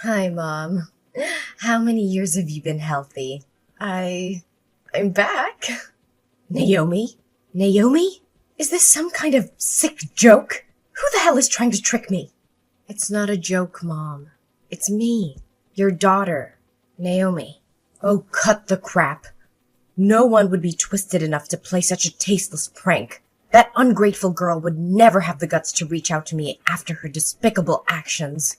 Hi, Mom. How many years have you been healthy? I'm back. Naomi? Naomi? Is this some kind of sick joke? Who the hell is trying to trick me? It's not a joke, Mom. It's me, your daughter, Naomi. Oh, cut the crap. No one would be twisted enough to play such a tasteless prank. That ungrateful girl would never have the guts to reach out to me after her despicable actions.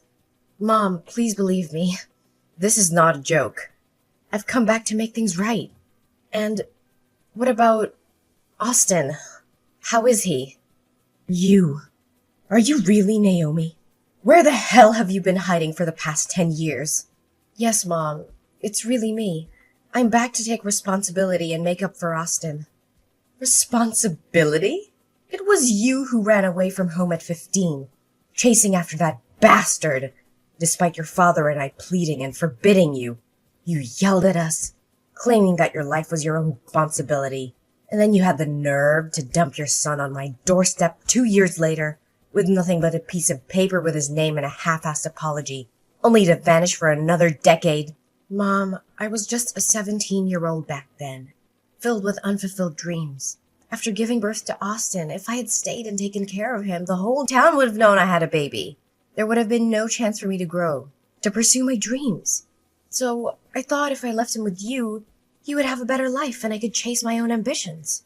Mom, please believe me. This is not a joke. I've come back to make things right. And what about Austin? How is he? You. Are you really Naomi? Where the hell have you been hiding for the past 10 years? Yes, Mom. It's really me. I'm back to take responsibility and make up for Austin. Responsibility? It was you who ran away from home at 15, chasing after that bastard, despite your father and I pleading and forbidding you. You yelled at us, claiming that your life was your own responsibility, and then you had the nerve to dump your son on my doorstep 2 years later, with nothing but a piece of paper with his name and a half-assed apology, only to vanish for another decade. Mom, I was just a 17-year-old back then, filled with unfulfilled dreams. After giving birth to Austin, if I had stayed and taken care of him, the whole town would have known I had a baby. There would have been no chance for me to grow, to pursue my dreams. So I thought if I left him with you, he would have a better life and I could chase my own ambitions.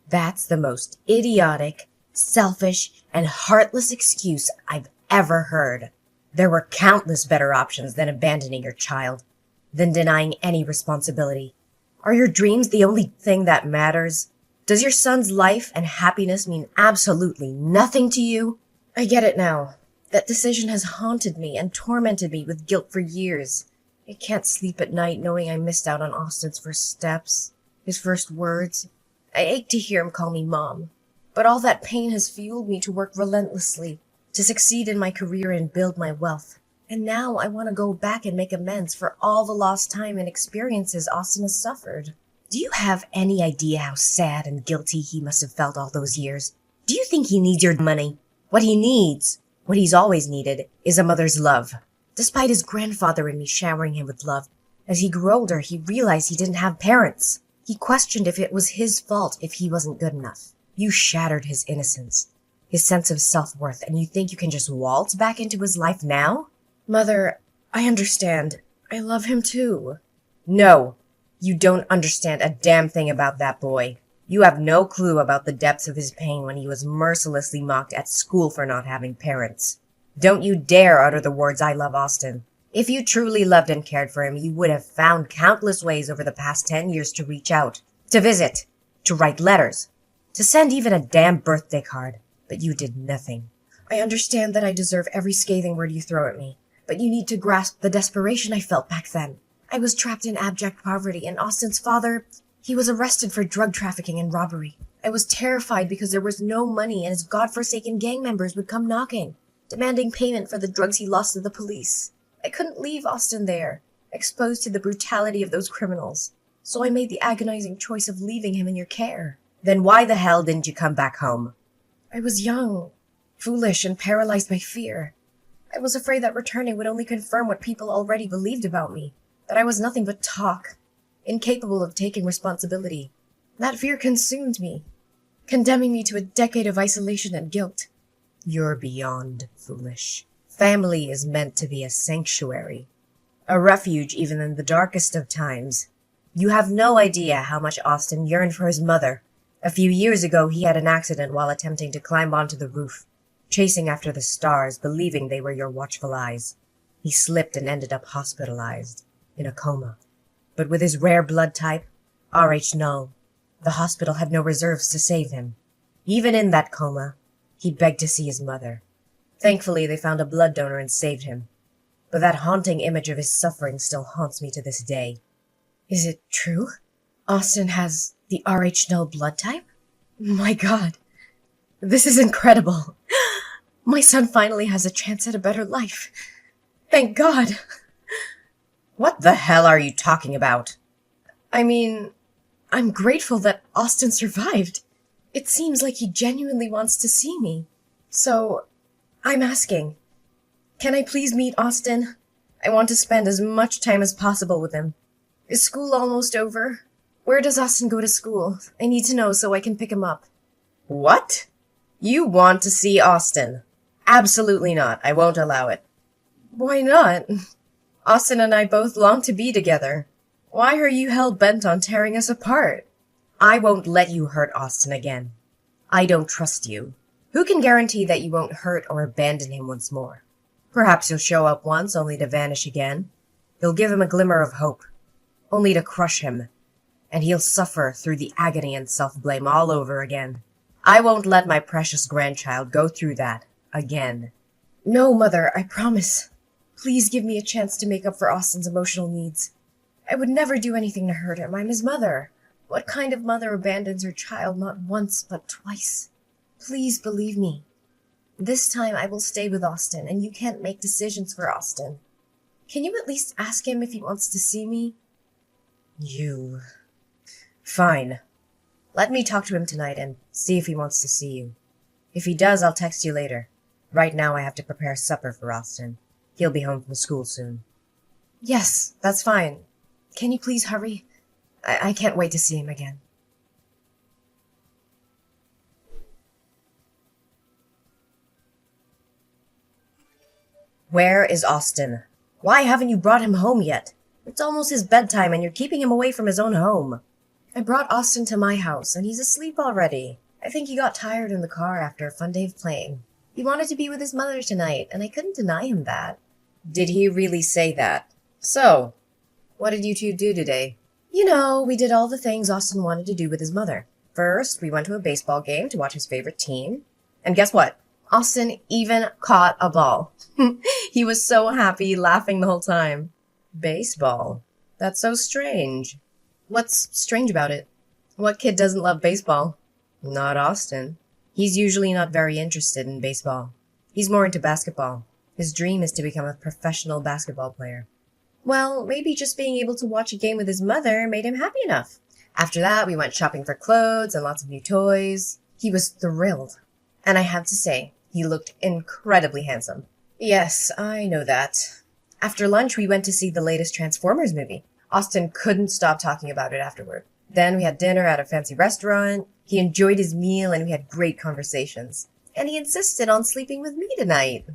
That's the most idiotic, selfish, and heartless excuse I've ever heard. There were countless better options than abandoning your child, than denying any responsibility. Are your dreams the only thing that matters? Does your son's life and happiness mean absolutely nothing to you? I get it now. That decision has haunted me and tormented me with guilt for years. I can't sleep at night knowing I missed out on Austin's first steps, his first words. I ache to hear him call me Mom. But all that pain has fueled me to work relentlessly, to succeed in my career and build my wealth. And now I want to go back and make amends for all the lost time and experiences Austin has suffered. Do you have any idea how sad and guilty he must have felt all those years? Do you think he needs your money? What he needs, what he's always needed, is a mother's love. Despite his grandfather and me showering him with love, as he grew older, he realized he didn't have parents. He questioned if it was his fault if he wasn't good enough. You shattered his innocence, his sense of self-worth, and you think you can just waltz back into his life now? Mother, I understand. I love him too. No, you don't understand a damn thing about that boy. You have no clue about the depths of his pain when he was mercilessly mocked at school for not having parents. Don't you dare utter the words "I love Austin." If you truly loved and cared for him, you would have found countless ways over the past 10 years to reach out, to visit, to write letters, to send even a damn birthday card. But you did nothing. I understand that I deserve every scathing word you throw at me, but you need to grasp the desperation I felt back then. I was trapped in abject poverty, and Austin's father, he was arrested for drug trafficking and robbery. I was terrified because there was no money and his godforsaken gang members would come knocking, demanding payment for the drugs he lost to the police. I couldn't leave Austin there, exposed to the brutality of those criminals. So I made the agonizing choice of leaving him in your care. Then why the hell didn't you come back home? I was young, foolish, and paralyzed by fear. I was afraid that returning would only confirm what people already believed about me, that I was nothing but talk, incapable of taking responsibility. That fear consumed me, condemning me to a decade of isolation and guilt. You're beyond foolish. Family is meant to be a sanctuary, a refuge even in the darkest of times. You have no idea how much Austin yearned for his mother. A few years ago, he had an accident while attempting to climb onto the roof, chasing after the stars, believing they were your watchful eyes. He slipped and ended up hospitalized, in a coma. But with his rare blood type, Rh null, the hospital had no reserves to save him. Even in that coma, he begged to see his mother. Thankfully, they found a blood donor and saved him. But that haunting image of his suffering still haunts me to this day. Is it true? Austin has the Rh null blood type? My God, this is incredible. My son finally has a chance at a better life. Thank God. What the hell are you talking about? I mean, I'm grateful that Austin survived. It seems like he genuinely wants to see me. So, I'm asking, can I please meet Austin? I want to spend as much time as possible with him. Is school almost over? Where does Austin go to school? I need to know so I can pick him up. What? You want to see Austin? Absolutely not. I won't allow it. Why not? Austin and I both long to be together. Why are you hell-bent on tearing us apart? I won't let you hurt Austin again. I don't trust you. Who can guarantee that you won't hurt or abandon him once more? Perhaps you'll show up once only to vanish again. You'll give him a glimmer of hope, only to crush him, and he'll suffer through the agony and self-blame all over again. I won't let my precious grandchild go through that again. No, Mother, I promise. Please give me a chance to make up for Austin's emotional needs. I would never do anything to hurt him. I'm his mother. What kind of mother abandons her child not once but twice? Please believe me. This time I will stay with Austin, and you can't make decisions for Austin. Can you at least ask him if he wants to see me? You... Fine. Let me talk to him tonight and see if he wants to see you. If he does, I'll text you later. Right now I have to prepare supper for Austin. He'll be home from school soon. Yes, that's fine. Can you please hurry? I can't wait to see him again. Where is Austin? Why haven't you brought him home yet? It's almost his bedtime and you're keeping him away from his own home. I brought Austin to my house and he's asleep already. I think he got tired in the car after a fun day of playing. He wanted to be with his mother tonight and I couldn't deny him that. Did he really say that? So, what did you two do today? You know, we did all the things Austin wanted to do with his mother. First, we went to a baseball game to watch his favorite team. And guess what? Austin even caught a ball. He was so happy, laughing the whole time. Baseball? That's so strange. What's strange about it? What kid doesn't love baseball? Not Austin. He's usually not very interested in baseball. He's more into basketball. His dream is to become a professional basketball player. Well, maybe just being able to watch a game with his mother made him happy enough. After that, we went shopping for clothes and lots of new toys. He was thrilled. And I have to say, he looked incredibly handsome. Yes, I know that. After lunch, we went to see the latest Transformers movie. Austin couldn't stop talking about it afterward. Then we had dinner at a fancy restaurant. He enjoyed his meal and we had great conversations. And he insisted on sleeping with me tonight.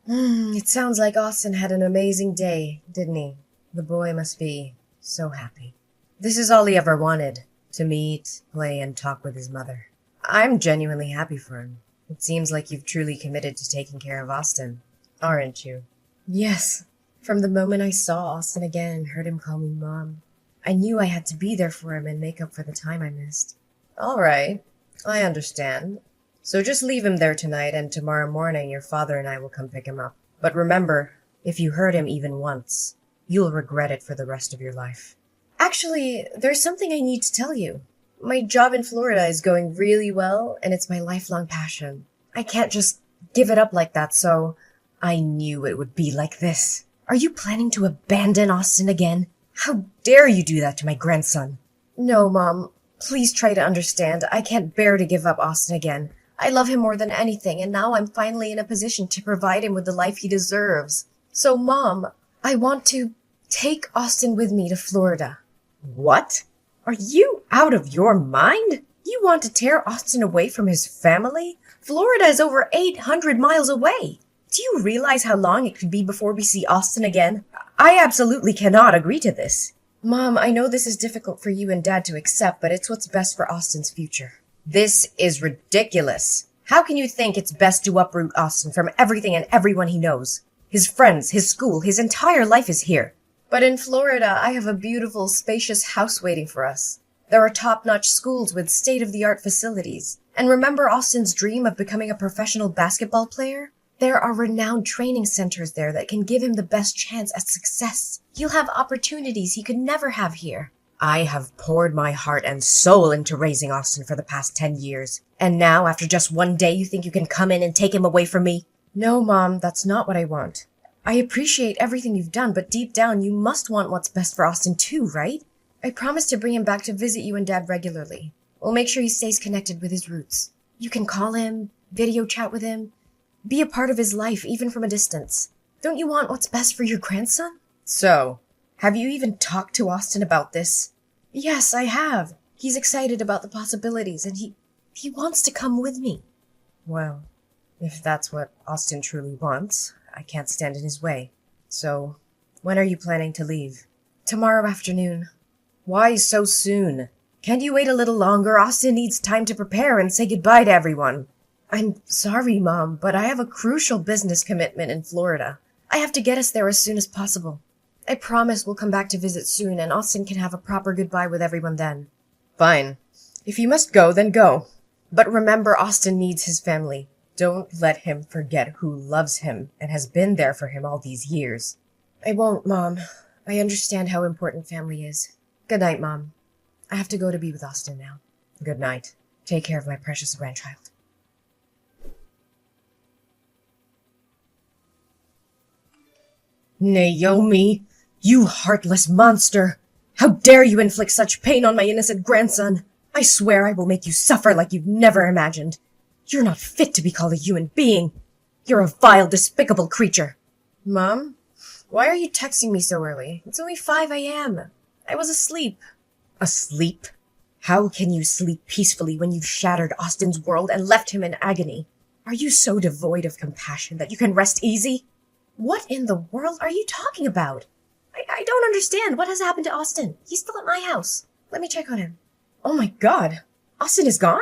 It sounds like Austin had an amazing day, didn't he? The boy must be so happy. This is all he ever wanted, to meet, play, and talk with his mother. I'm genuinely happy for him. It seems like you've truly committed to taking care of Austin, aren't you? Yes. From the moment I saw Austin again and heard him call me Mom, I knew I had to be there for him and make up for the time I missed. All right. I understand. So just leave him there tonight, and tomorrow morning your father and I will come pick him up. But remember, if you hurt him even once, you'll regret it for the rest of your life. Actually, there's something I need to tell you. My job in Florida is going really well, and it's my lifelong passion. I can't just give it up like that, so I knew it would be like this. Are you planning to abandon Austin again? How dare you do that to my grandson? No, Mom. Please try to understand. I can't bear to give up Austin again. I love him more than anything, and now I'm finally in a position to provide him with the life he deserves. So, Mom, I want to take Austin with me to Florida. What? Are you out of your mind? You want to tear Austin away from his family? Florida is over 800 miles away. Do you realize how long it could be before we see Austin again? I absolutely cannot agree to this. Mom, I know this is difficult for you and Dad to accept, but it's what's best for Austin's future. This is ridiculous. How can you think it's best to uproot Austin from everything and everyone he knows? His friends, his school, his entire life is here. But in Florida, I have a beautiful, spacious house waiting for us. There are top-notch schools with state-of-the-art facilities. And remember Austin's dream of becoming a professional basketball player? There are renowned training centers there that can give him the best chance at success. He'll have opportunities he could never have here. I have poured my heart and soul into raising Austin for the past 10 years. And now, after just one day, you think you can come in and take him away from me? No, Mom, that's not what I want. I appreciate everything you've done, but deep down, you must want what's best for Austin too, right? I promise to bring him back to visit you and Dad regularly. We'll make sure he stays connected with his roots. You can call him, video chat with him, be a part of his life, even from a distance. Don't you want what's best for your grandson? So, have you even talked to Austin about this? Yes, I have. He's excited about the possibilities, and he wants to come with me. Well, if that's what Austin truly wants, I can't stand in his way. So, when are you planning to leave? Tomorrow afternoon. Why so soon? Can't you wait a little longer? Austin needs time to prepare and say goodbye to everyone. I'm sorry, Mom, but I have a crucial business commitment in Florida. I have to get us there as soon as possible. I promise we'll come back to visit soon, and Austin can have a proper goodbye with everyone then. Fine. If you must go, then go. But remember, Austin needs his family. Don't let him forget who loves him and has been there for him all these years. I won't, Mom. I understand how important family is. Good night, Mom. I have to go to be with Austin now. Good night. Take care of my precious grandchild. Naomi, you heartless monster! How dare you inflict such pain on my innocent grandson! I swear I will make you suffer like you've never imagined. You're not fit to be called a human being. You're a vile, despicable creature. Mom, why are you texting me so early? It's only 5 a.m. I was asleep. Asleep? How can you sleep peacefully when you've shattered Austin's world and left him in agony? Are you so devoid of compassion that you can rest easy? What in the world are you talking about? I don't understand. What has happened to Austin? He's still at my house. Let me check on him. Oh my God. Austin is gone?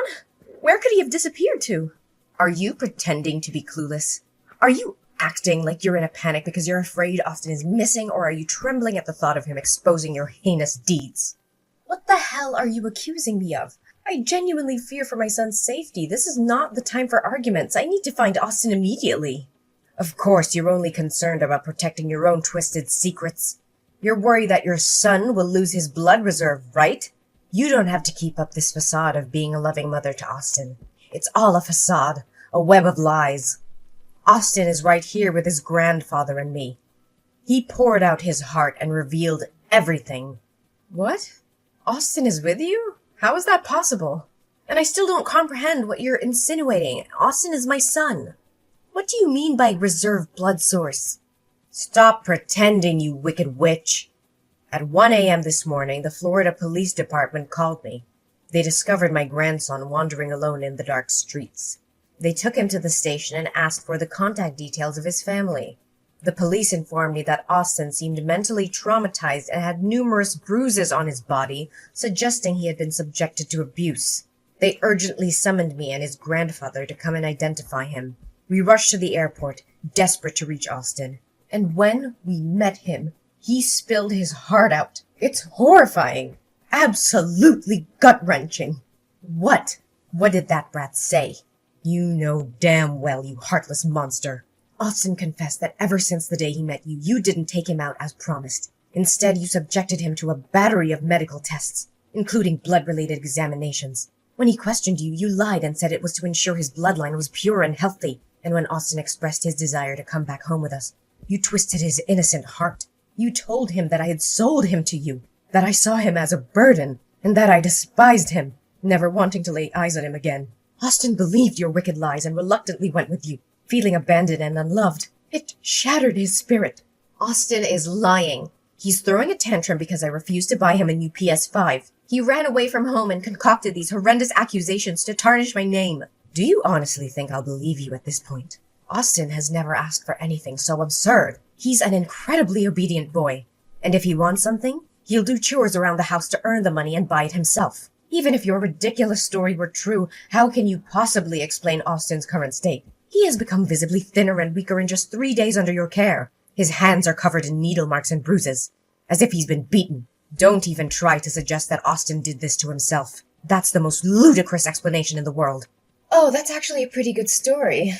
Where could he have disappeared to? Are you pretending to be clueless? Are you acting like you're in a panic because you're afraid Austin is missing, or are you trembling at the thought of him exposing your heinous deeds? What the hell are you accusing me of? I genuinely fear for my son's safety. This is not the time for arguments. I need to find Austin immediately. Of course, you're only concerned about protecting your own twisted secrets. You're worried that your son will lose his blood reserve, right? You don't have to keep up this facade of being a loving mother to Austin. It's all a facade, a web of lies. Austin is right here with his grandfather and me. He poured out his heart and revealed everything. What? Austin is with you? How is that possible? And I still don't comprehend what you're insinuating. Austin is my son. What do you mean by reserve blood source? Stop pretending, you wicked witch. At 1 a.m. this morning, the Florida Police Department called me. They discovered my grandson wandering alone in the dark streets. They took him to the station and asked for the contact details of his family. The police informed me that Austin seemed mentally traumatized and had numerous bruises on his body, suggesting he had been subjected to abuse. They urgently summoned me and his grandfather to come and identify him. We rushed to the airport, desperate to reach Austin. And when we met him, he spilled his heart out. It's horrifying. Absolutely gut-wrenching. What? What did that brat say? You know damn well, you heartless monster. Austin confessed that ever since the day he met you, you didn't take him out as promised. Instead, you subjected him to a battery of medical tests, including blood-related examinations. When he questioned you, you lied and said it was to ensure his bloodline was pure and healthy. And when Austin expressed his desire to come back home with us, you twisted his innocent heart. You told him that I had sold him to you, that I saw him as a burden, and that I despised him, never wanting to lay eyes on him again. Austin believed your wicked lies and reluctantly went with you, feeling abandoned and unloved. It shattered his spirit. Austin is lying. He's throwing a tantrum because I refused to buy him a new PS5. He ran away from home and concocted these horrendous accusations to tarnish my name. Do you honestly think I'll believe you at this point? Austin has never asked for anything so absurd. He's an incredibly obedient boy. And if he wants something, he'll do chores around the house to earn the money and buy it himself. Even if your ridiculous story were true, how can you possibly explain Austin's current state? He has become visibly thinner and weaker in just 3 days under your care. His hands are covered in needle marks and bruises, as if he's been beaten. Don't even try to suggest that Austin did this to himself. That's the most ludicrous explanation in the world. Oh, that's actually a pretty good story.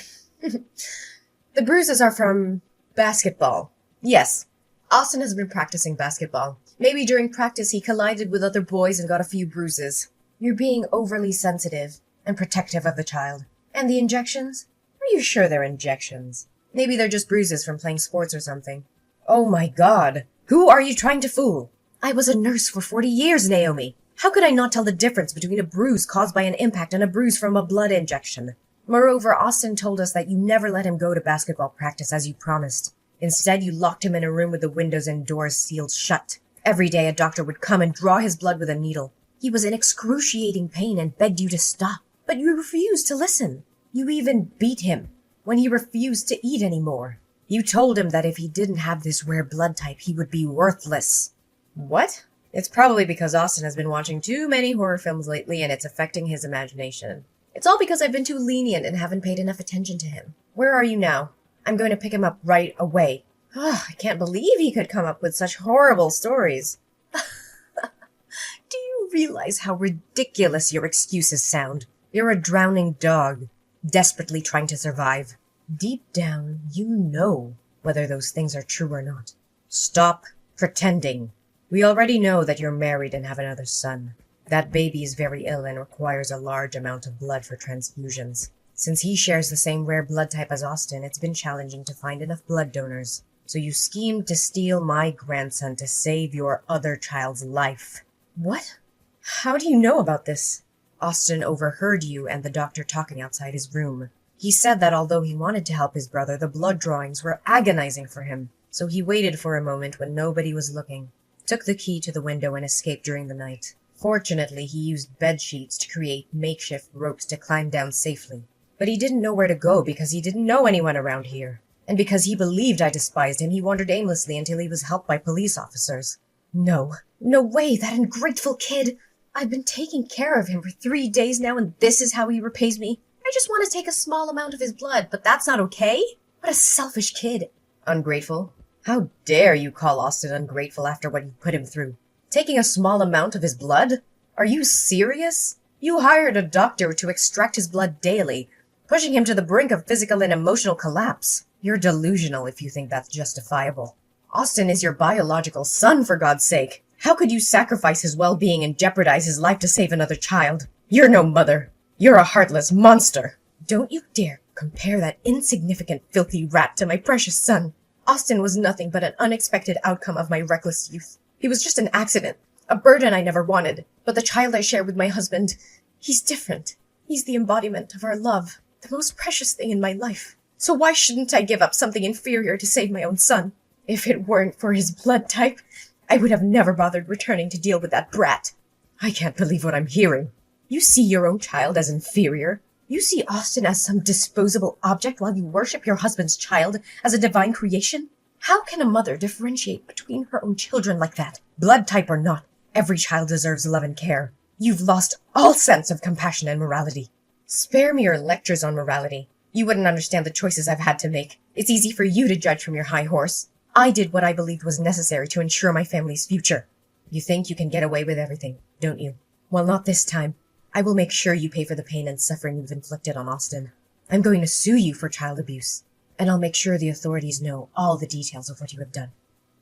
The bruises are from basketball. Yes, Austin has been practicing basketball. Maybe during practice he collided with other boys and got a few bruises. You're being overly sensitive and protective of the child. And the injections? Are you sure they're injections? Maybe they're just bruises from playing sports or something. Oh my God! Who are you trying to fool? I was a nurse for 40 years, Naomi. How could I not tell the difference between a bruise caused by an impact and a bruise from a blood injection? Moreover, Austin told us that you never let him go to basketball practice as you promised. Instead, you locked him in a room with the windows and doors sealed shut. Every day a doctor would come and draw his blood with a needle. He was in excruciating pain and begged you to stop, but you refused to listen. You even beat him when he refused to eat anymore. You told him that if he didn't have this rare blood type, he would be worthless. What? It's probably because Austin has been watching too many horror films lately and it's affecting his imagination. It's all because I've been too lenient and haven't paid enough attention to him. Where are you now? I'm going to pick him up right away. I can't believe he could come up with such horrible stories. Do you realize how ridiculous your excuses sound? You're a drowning dog, desperately trying to survive. Deep down, you know whether those things are true or not. Stop pretending. We already know that you're married and have another son. That baby is very ill and requires a large amount of blood for transfusions. Since he shares the same rare blood type as Austin, it's been challenging to find enough blood donors. So you schemed to steal my grandson to save your other child's life. What? How do you know about this? Austin overheard you and the doctor talking outside his room. He said that although he wanted to help his brother, the blood drawings were agonizing for him. So he waited for a moment when nobody was looking, took the key to the window and escaped during the night. Fortunately, he used bed sheets to create makeshift ropes to climb down safely. But he didn't know where to go because he didn't know anyone around here. And because he believed I despised him, he wandered aimlessly until he was helped by police officers. No way, that ungrateful kid! I've been taking care of him for 3 days now, and this is how he repays me? I just want to take a small amount of his blood, but that's not okay? What a selfish kid. Ungrateful? How dare you call Austin ungrateful after what you put him through? Taking a small amount of his blood? Are you serious? You hired a doctor to extract his blood daily, pushing him to the brink of physical and emotional collapse. You're delusional if you think that's justifiable. Austin is your biological son, for God's sake. How could you sacrifice his well-being and jeopardize his life to save another child? You're no mother. You're a heartless monster. Don't you dare compare that insignificant, filthy rat to my precious son. Austin was nothing but an unexpected outcome of my reckless youth. He was just an accident, a burden I never wanted. But the child I share with my husband, he's different. He's the embodiment of our love, the most precious thing in my life. So why shouldn't I give up something inferior to save my own son? If it weren't for his blood type, I would have never bothered returning to deal with that brat. I can't believe what I'm hearing. You see your own child as inferior? You see Austin as some disposable object while you worship your husband's child as a divine creation? How can a mother differentiate between her own children like that? Blood type or not, every child deserves love and care. You've lost all sense of compassion and morality. Spare me your lectures on morality. You wouldn't understand the choices I've had to make. It's easy for you to judge from your high horse. I did what I believed was necessary to ensure my family's future. You think you can get away with everything, don't you? Well, not this time. I will make sure you pay for the pain and suffering you've inflicted on Austin. I'm going to sue you for child abuse, and I'll make sure the authorities know all the details of what you have done.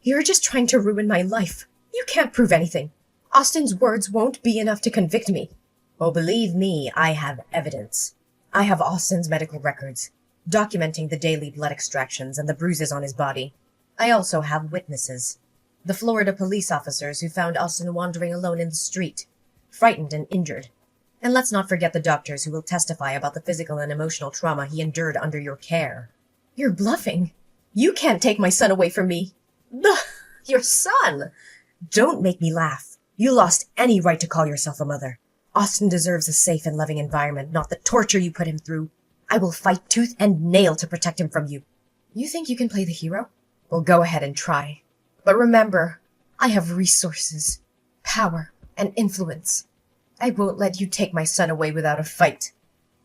You're just trying to ruin my life. You can't prove anything. Austin's words won't be enough to convict me. Oh, believe me, I have evidence. I have Austin's medical records, documenting the daily blood extractions and the bruises on his body. I also have witnesses. The Florida police officers who found Austin wandering alone in the street, frightened and injured. And let's not forget the doctors who will testify about the physical and emotional trauma he endured under your care. You're bluffing. You can't take my son away from me. Ugh, your son! Don't make me laugh. You lost any right to call yourself a mother. Austin deserves a safe and loving environment, not the torture you put him through. I will fight tooth and nail to protect him from you. You think you can play the hero? Well, go ahead and try. But remember, I have resources, power, and influence. I won't let you take my son away without a fight.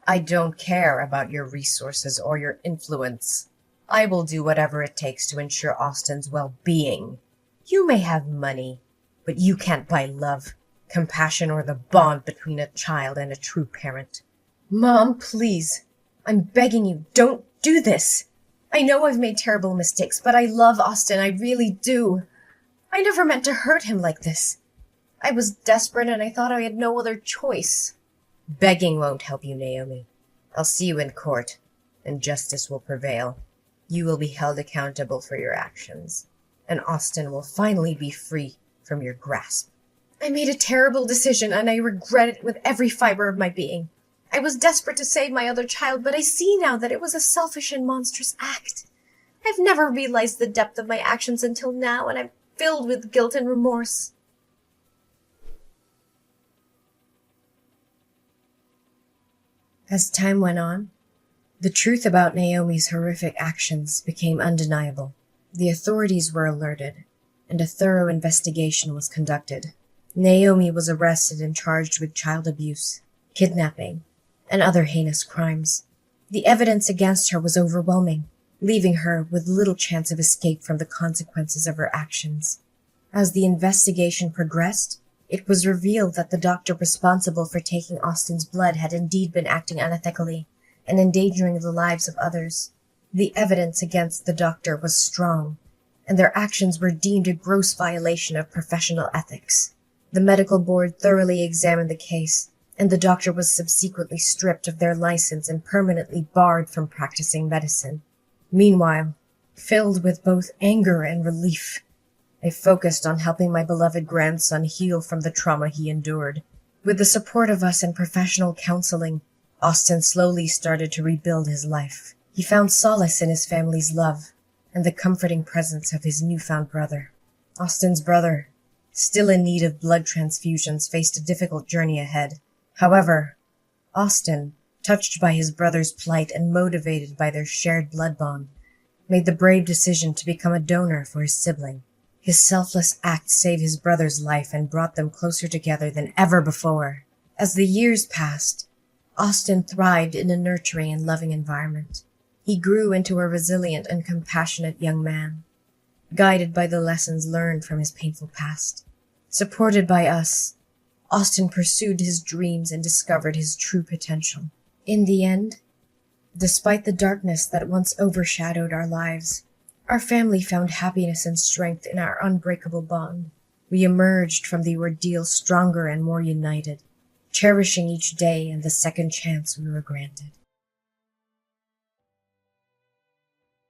I don't care about your resources or your influence. I will do whatever it takes to ensure Austin's well-being. You may have money, but you can't buy love, compassion, or the bond between a child and a true parent. Mom, please. I'm begging you, don't do this. I know I've made terrible mistakes, but I love Austin, I really do. I never meant to hurt him like this. I was desperate and I thought I had no other choice. Begging won't help you, Naomi. I'll see you in court, and justice will prevail. You will be held accountable for your actions, and Austin will finally be free from your grasp. I made a terrible decision, and I regret it with every fiber of my being. I was desperate to save my other child, but I see now that it was a selfish and monstrous act. I've never realized the depth of my actions until now, and I'm filled with guilt and remorse. As time went on, the truth about Naomi's horrific actions became undeniable. The authorities were alerted, and a thorough investigation was conducted. Naomi was arrested and charged with child abuse, kidnapping, and other heinous crimes. The evidence against her was overwhelming, leaving her with little chance of escape from the consequences of her actions. As the investigation progressed, it was revealed that the doctor responsible for taking Austin's blood had indeed been acting unethically and endangering the lives of others. The evidence against the doctor was strong, and their actions were deemed a gross violation of professional ethics. The medical board thoroughly examined the case, and the doctor was subsequently stripped of their license and permanently barred from practicing medicine. Meanwhile, filled with both anger and relief, I focused on helping my beloved grandson heal from the trauma he endured. With the support of us and professional counseling, Austin slowly started to rebuild his life. He found solace in his family's love and the comforting presence of his newfound brother. Austin's brother, still in need of blood transfusions, faced a difficult journey ahead. However, Austin, touched by his brother's plight and motivated by their shared blood bond, made the brave decision to become a donor for his sibling. His selfless act saved his brother's life and brought them closer together than ever before. As the years passed, Austin thrived in a nurturing and loving environment. He grew into a resilient and compassionate young man, guided by the lessons learned from his painful past. Supported by us, Austin pursued his dreams and discovered his true potential. In the end, despite the darkness that once overshadowed our lives, our family found happiness and strength in our unbreakable bond. We emerged from the ordeal stronger and more united, cherishing each day and the second chance we were granted.